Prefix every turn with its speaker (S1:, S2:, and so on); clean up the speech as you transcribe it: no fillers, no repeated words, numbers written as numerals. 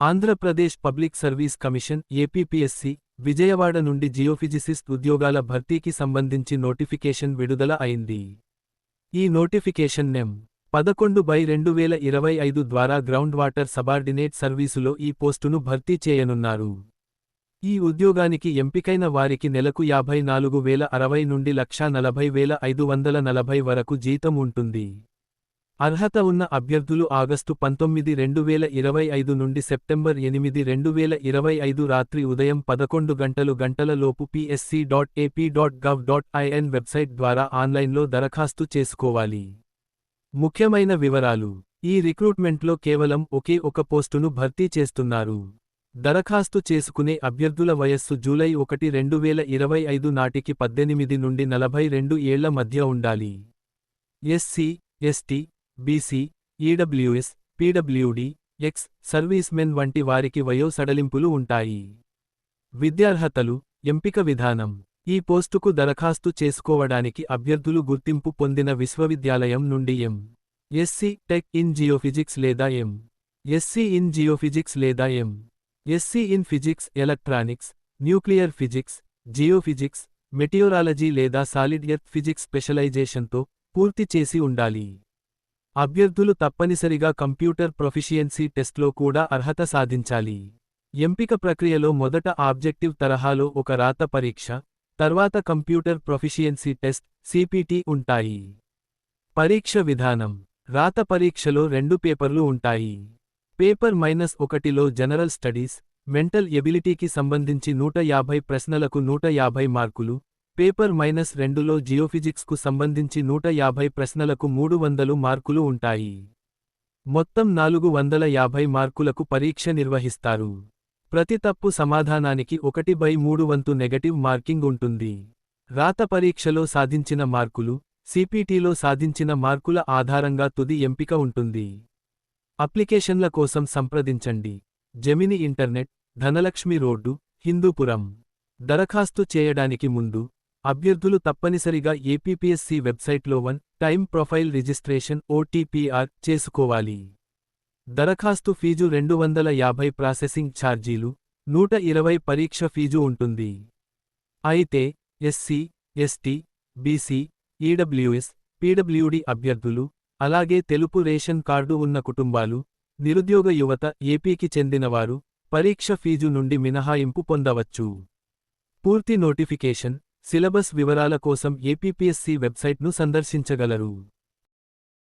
S1: Andhra Pradesh public service commission APPSC Vijayawada నుండి geophysicist ఉద్యోగాల భర్తీకి సంబంధించి నోటిఫికేషన్ విడుదల అయింది. ఈ నోటిఫికేషన్ నెం. 11/2025 ద్వారా గ్రౌండ్ వాటర్ సబార్డినేట్ సర్వీసులో ఈ పోస్టును భర్తీ చేయనున్నారు. ఈ ఉద్యోగానికి ఎంపికైన వారికి నెలకు 54,060 నుండి 1,40,540 వరకు జీతం ఉంటుంది. అర్హత ఉన్న అభ్యర్థులు ఆగస్టు 19, 2025 నుండి సెప్టెంబర్ 8, 2025 రాత్రి ఉదయం 11 గంటల లోపు psc.ap.gov.in వెబ్సైట్ ద్వారా ఆన్లైన్లో దరఖాస్తు చేసుకోవాలి. ముఖ్యమైన వివరాలు: ఈ రిక్రూట్మెంట్లో కేవలం ఒకే ఒక పోస్టును భర్తీ చేస్తున్నారు. దరఖాస్తు చేసుకునే అభ్యర్థుల వయస్సు జూలై 1, 2025 నాటికి 18 నుండి 42 ఏళ్ల మధ్య ఉండాలి. SC, ST, BC, EWS, PWD, ex servicemen వంటి వారికి వయో సడలింపులు ఉంటాయి. విద్యార్హతలు, ఎంపిక విధానం: ఈ పోస్టుకు దరఖాస్తు చేసుకోవడానికి అభ్యర్థులు గుర్తింపు పొందిన విశ్వవిద్యాలయం నుండి ఎం.ఎస్సీ టెక్ ఇన్ జియోఫిజిక్స్ లేదా ఎం.ఎస్సీ ఇన్ జియోఫిజిక్స్ లేదా MSc in physics, electronics, nuclear physics, geophysics, meteorology లేదా సాలిడ్ ఎర్త్ ఫిజిక్స్ స్పెషలైజేషన్తో పూర్తి చేసి ఉండాలి. అభ్యర్థులు తప్పనిసరిగా కంప్యూటర్ ప్రొఫిషియన్సీ టెస్ట్లో కూడా అర్హత సాధించాలి. ఎంపిక ప్రక్రియలో మొదట ఆబ్జెక్టివ్ తరహాలో ఒక రాత పరీక్ష, తర్వాత కంప్యూటర్ ప్రొఫిషియన్సీ టెస్ట్ (సిపిటి) ఉంటాయి. పరీక్ష విధానం: రాత పరీక్షలో 2 పేపర్లు ఉంటాయి. పేపర్ -1లో జనరల్ స్టడీస్, మెంటల్ ఎబిలిటీకి సంబంధించి 150 ప్రశ్నలకు 150 మార్కులు, పేపర్ -2లో జియోఫిజిక్స్కు సంబంధించి 150 ప్రశ్నలకు 300 మార్కులు ఉంటాయి. మొత్తం 450 మార్కులకు పరీక్ష నిర్వహిస్తారు. ప్రతి తప్పు సమాధానానికి 1/3 వంతు నెగటివ్ మార్కింగ్ ఉంటుంది. రాత పరీక్షలో సాధించిన మార్కులు, సిపిటిలో సాధించిన మార్కుల ఆధారంగా తుది ఎంపిక ఉంటుంది. అప్లికేషన్ల కోసం సంప్రదించండి. Gemini internet, Dhanalakshmi road, Hindupuram. దరఖాస్తు చేయడానికి ముందు అభ్యర్థులు తప్పనిసరిగా ఏపీపీఎస్సీ వెబ్సైట్లో టైమ్ ప్రొఫైల్ రిజిస్ట్రేషన్ (OTPR) చేసుకోవాలి. దరఖాస్తు ఫీజు 250 ప్రాసెసింగ్ ఛార్జీలు, 120 పరీక్ష ఫీజు ఉంటుంది. అయితే SC, ST, BC, EWS, PWD అభ్యర్థులు, అలాగే తెలుపు రేషన్ కార్డు ఉన్న కుటుంబాలు, నిరుద్యోగ యువత, ఏపీకి చెందినవారు పరీక్ష ఫీజు నుండి మినహాయింపు పొందవచ్చు. పూర్తి నోటిఫికేషన్, సిలబస్ వివరాల కోసం ఏపీపీఎస్సీ వెబ్సైట్ను సందర్శించగలరు.